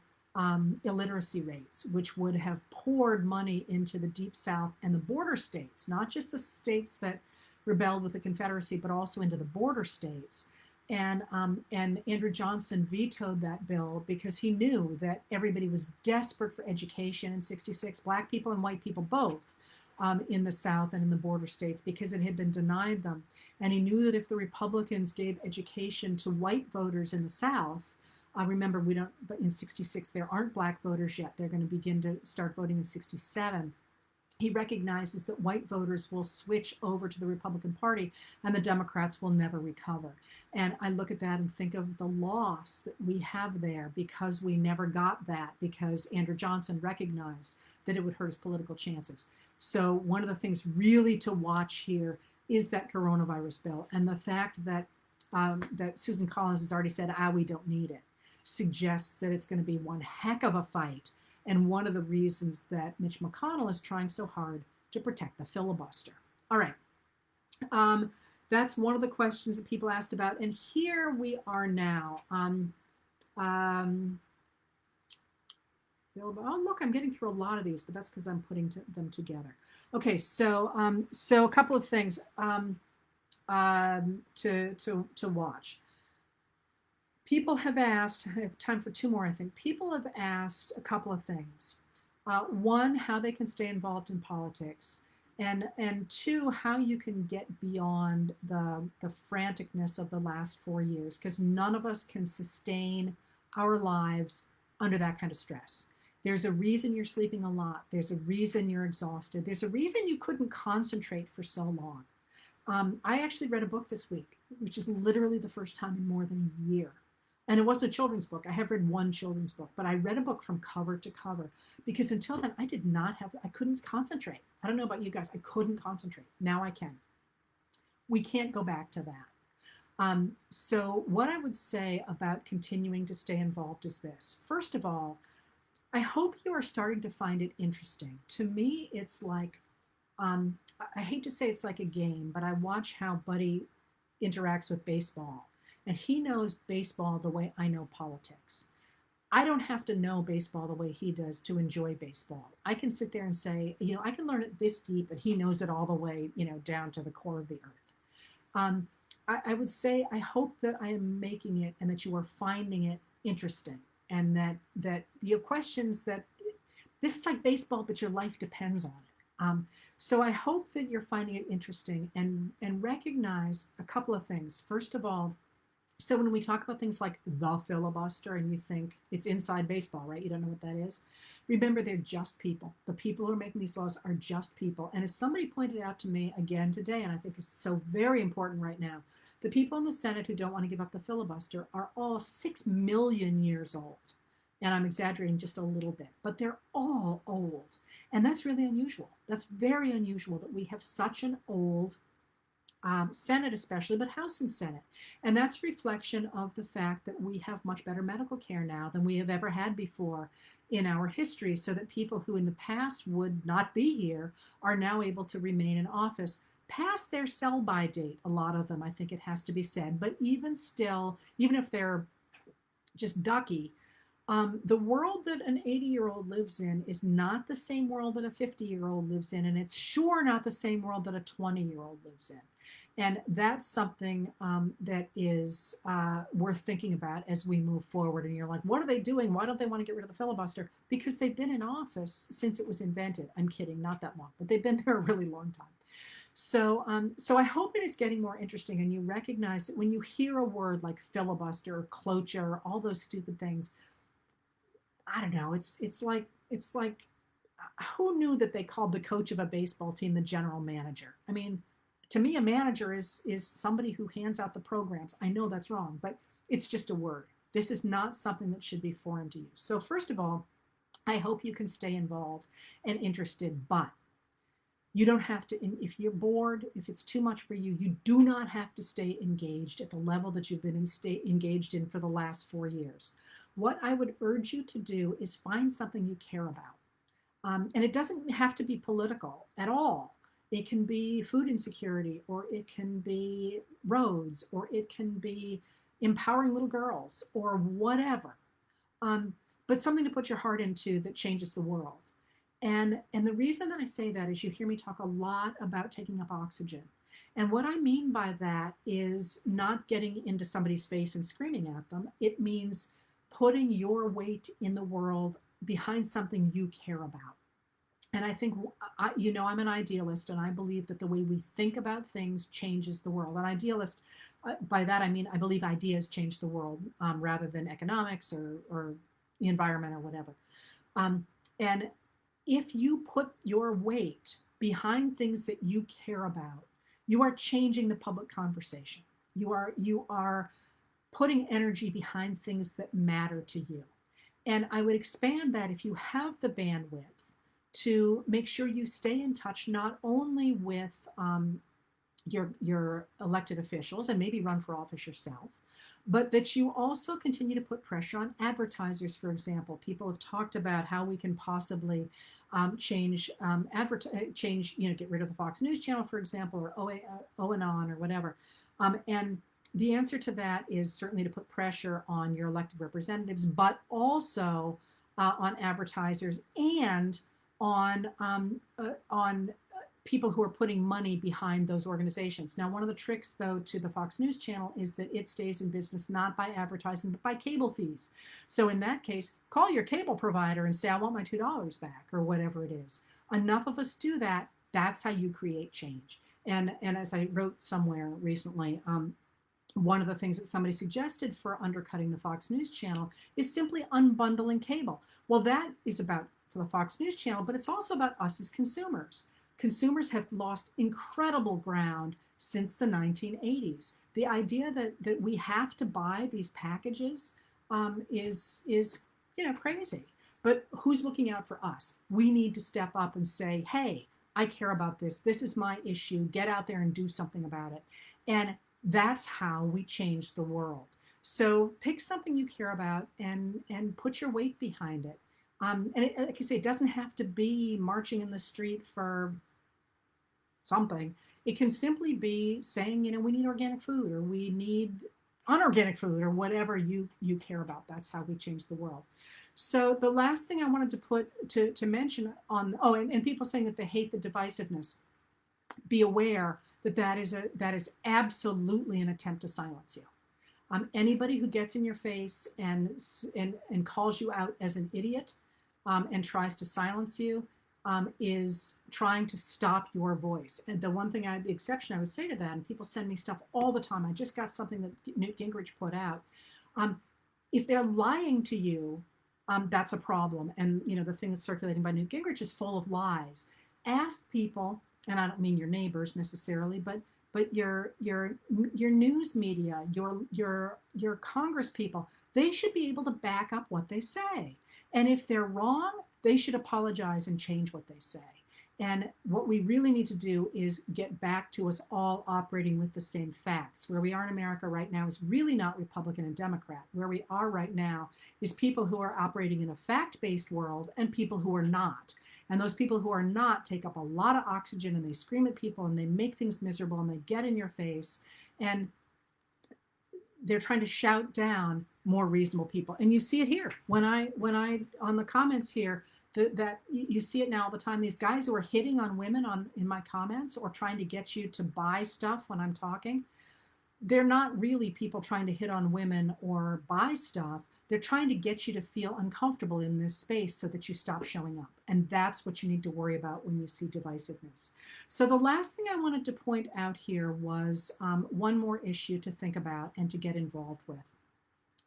illiteracy rates, which would have poured money into the Deep South and the border states, not just the states that rebelled with the Confederacy, but also into the border states. And Andrew Johnson vetoed that bill because he knew that everybody was desperate for education in '66, black people and white people both, in the South and in the border states, because it had been denied them. And he knew that if the Republicans gave education to white voters in the South, remember, but in '66, there aren't black voters yet. They're going to begin to start voting in '67. He recognizes that white voters will switch over to the Republican Party and the Democrats will never recover. And I look at that and think of the loss that we have there because we never got that, because Andrew Johnson recognized that it would hurt his political chances. So one of the things really to watch here is that coronavirus bill, and the fact that Susan Collins has already said, we don't need it, suggests that it's going to be one heck of a fight, and one of the reasons that Mitch McConnell is trying so hard to protect the filibuster. All right. That's one of the questions that people asked about, and here we are now. Oh, look, I'm getting through a lot of these, but that's because I'm putting them together. Okay, so a couple of things to watch. People have asked, I have time for two more, I think. People have asked a couple of things. One, how they can stay involved in politics, and two, how you can get beyond the franticness of the last 4 years, because none of us can sustain our lives under that kind of stress. There's a reason you're sleeping a lot. There's a reason you're exhausted. There's a reason you couldn't concentrate for so long. I actually read a book this week, which is literally the first time in more than a year. And it wasn't a children's book. I have read one children's book, but I read a book from cover to cover because until then I couldn't concentrate. I don't know about you guys. I couldn't concentrate. Now I can. We can't go back to that. So what I would say about continuing to stay involved is this. First of all, I hope you are starting to find it interesting. To me, it's like, I hate to say it's like a game, but I watch how Buddy interacts with baseball. And he knows baseball the way I know politics. I don't have to know baseball the way he does to enjoy baseball. I can sit there and say, I can learn it this deep, and he knows it all the way, down to the core of the earth. I would say I hope that I am making it and that you are finding it interesting, and that you have questions that this is like baseball, but your life depends on it. So I hope that you're finding it interesting and recognize a couple of things. First of all, so when we talk about things like the filibuster and you think it's inside baseball, right? You don't know what that is. Remember, they're just people. The people who are making these laws are just people. And as somebody pointed out to me again today, and I think is so very important right now, the people in the Senate who don't want to give up the filibuster are all 6 million years old. And I'm exaggerating just a little bit, but they're all old. And that's really unusual. That's very unusual that we have such an old Senate especially, but House and Senate. And that's a reflection of the fact that we have much better medical care now than we have ever had before in our history, so that people who in the past would not be here are now able to remain in office past their sell-by date. A lot of them, I think it has to be said. But even still, even if they're just ducky, the world that an 80-year-old lives in is not the same world that a 50-year-old lives in, and it's sure not the same world that a 20-year-old lives in. And that's something that is worth thinking about as we move forward. And you're like, what are they doing? Why don't they want to get rid of the filibuster? Because they've been in office since it was invented. I'm kidding, not that long, but they've been there a really long time. So I hope it is getting more interesting, and you recognize that when you hear a word like filibuster or cloture, all those stupid things, I don't know. It's like who knew that they called the coach of a baseball team the general manager? I mean, to me, a manager is somebody who hands out the programs. I know that's wrong, but it's just a word. This is not something that should be foreign to you. So first of all, I hope you can stay involved and interested, but you don't have to, if you're bored, if it's too much for you, you do not have to stay engaged at the level that you've been engaged in for the last 4 years. What I would urge you to do is find something you care about. And it doesn't have to be political at all. It can be food insecurity, or it can be roads, or it can be empowering little girls, or whatever. But something to put your heart into that changes the world. And the reason that I say that is you hear me talk a lot about taking up oxygen. And what I mean by that is not getting into somebody's face and screaming at them. It means putting your weight in the world behind something you care about. And I think, I'm an idealist, and I believe that the way we think about things changes the world. An idealist, by that I mean I believe ideas change the world rather than economics or the environment or whatever. And if you put your weight behind things that you care about, you are changing the public conversation. You are putting energy behind things that matter to you. And I would expand that if you have the bandwidth to make sure you stay in touch not only with your elected officials and maybe run for office yourself, but that you also continue to put pressure on advertisers, for example. People have talked about how we can possibly change, get rid of the Fox News Channel, for example, or O&On or whatever. And the answer to that is certainly to put pressure on your elected representatives, but also on advertisers and on people who are putting money behind those organizations. Now, one of the tricks, though, to the Fox News channel is that it stays in business not by advertising, but by cable fees. So in that case, call your cable provider and say, I want my $2 back, or whatever it is. Enough of us do that. That's how you create change. And as I wrote somewhere recently, one of the things that somebody suggested for undercutting the Fox News channel is simply unbundling cable. Well, that is about for the Fox News channel, but it's also about us as consumers. Consumers have lost incredible ground since the 1980s. The idea that we have to buy these packages is crazy. But who's looking out for us? We need to step up and say, hey, I care about this. This is my issue. Get out there and do something about it. And that's how we change the world. So pick something you care about and put your weight behind it. And like I say, it doesn't have to be marching in the street for something. It can simply be saying, we need organic food, or we need unorganic food, or whatever you care about. That's how we change the world. So the last thing I wanted to put to mention on, and people saying that they hate the divisiveness. Be aware that is absolutely an attempt to silence you. Anybody who gets in your face and calls you out as an idiot and tries to silence you is trying to stop your voice. And the exception I would say to that, and people send me stuff all the time. I just got something that Newt Gingrich put out. If they're lying to you, that's a problem. And the thing that's circulating by Newt Gingrich is full of lies. Ask people. And I don't mean your neighbors necessarily, but your news media, your Congress people, they should be able to back up what they say. And if they're wrong, they should apologize and change what they say. And what we really need to do is get back to us all operating with the same facts. Where we are in America right now is really not Republican and Democrat. Where we are right now is people who are operating in a fact-based world and people who are not. And those people who are not take up a lot of oxygen, and they scream at people, and they make things miserable, and they get in your face, and they're trying to shout down more reasonable people. And you see it here when I on the comments here, that you see it now all the time. These guys who are hitting on women in my comments, or trying to get you to buy stuff when I'm talking, they're not really people trying to hit on women or buy stuff. They're trying to get you to feel uncomfortable in this space so that you stop showing up. And that's what you need to worry about when you see divisiveness. So the last thing I wanted to point out here was one more issue to think about and to get involved with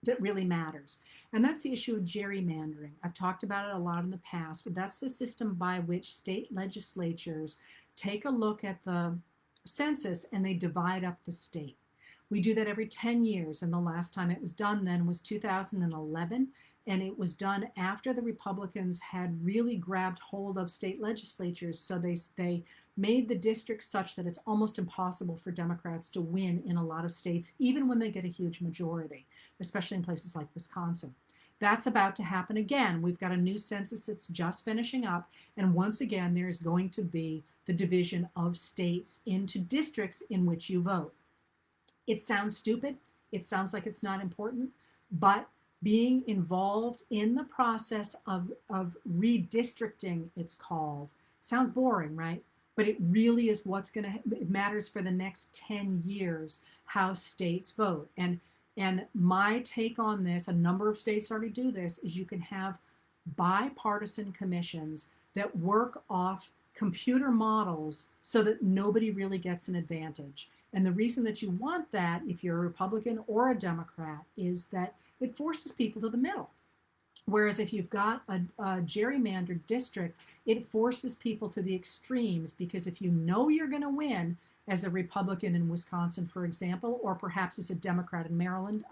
that really matters. And that's the issue of gerrymandering. I've talked about it a lot in the past. That's the system by which state legislatures take a look at the census and they divide up the state. We do that every 10 years, and the last time it was done then was 2011, and it was done after the Republicans had really grabbed hold of state legislatures. So they made the districts such that it's almost impossible for Democrats to win in a lot of states, even when they get a huge majority, especially in places like Wisconsin. That's about to happen again. We've got a new census that's just finishing up, and once again, there's going to be the division of states into districts in which you vote. It sounds stupid. It sounds like it's not important, but being involved in the process of redistricting, it's called, sounds boring, right? But it really is it matters for the next 10 years, how states vote. And my take on this, a number of states already do this, is you can have bipartisan commissions that work off computer models so that nobody really gets an advantage. And the reason that you want that, if you're a Republican or a Democrat, is that it forces people to the middle. Whereas if you've got a gerrymandered district, it forces people to the extremes, because if you know you're going to win as a Republican in Wisconsin, for example, or perhaps as a Democrat in Maryland,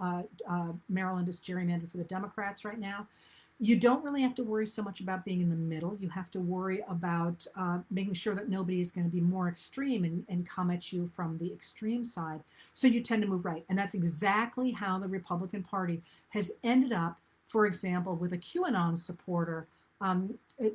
Maryland is gerrymandered for the Democrats right now, you don't really have to worry so much about being in the middle. You have to worry about making sure that nobody is going to be more extreme and come at you from the extreme side. So you tend to move right. And that's exactly how the Republican Party has ended up, for example, with a QAnon supporter,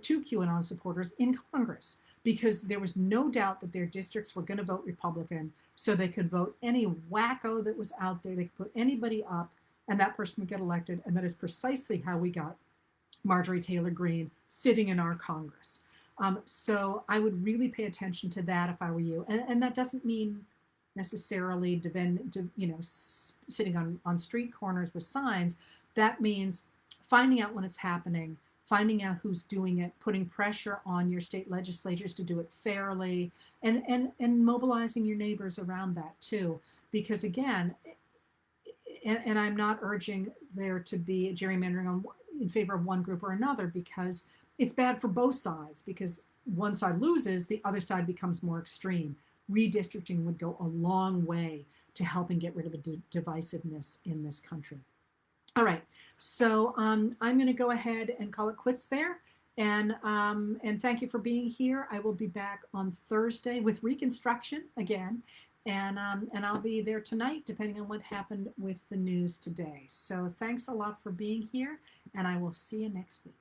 two QAnon supporters in Congress, because there was no doubt that their districts were going to vote Republican, so they could vote any wacko that was out there. They could put anybody up, and that person would get elected. And that is precisely how we got Marjorie Taylor Greene sitting in our Congress. So I would really pay attention to that if I were you. And that doesn't mean necessarily sitting on street corners with signs. That means finding out when it's happening, finding out who's doing it, putting pressure on your state legislatures to do it fairly, and mobilizing your neighbors around that too. Because again, and I'm not urging there to be gerrymandering in favor of one group or another, because it's bad for both sides, because one side loses, the other side becomes more extreme. Redistricting would go a long way to helping get rid of the divisiveness in this country. All right, so I'm going to go ahead and call it quits there. And thank you for being here. I will be back on Thursday with Reconstruction again. And I'll be there tonight, depending on what happened with the news today. So thanks a lot for being here, and I will see you next week.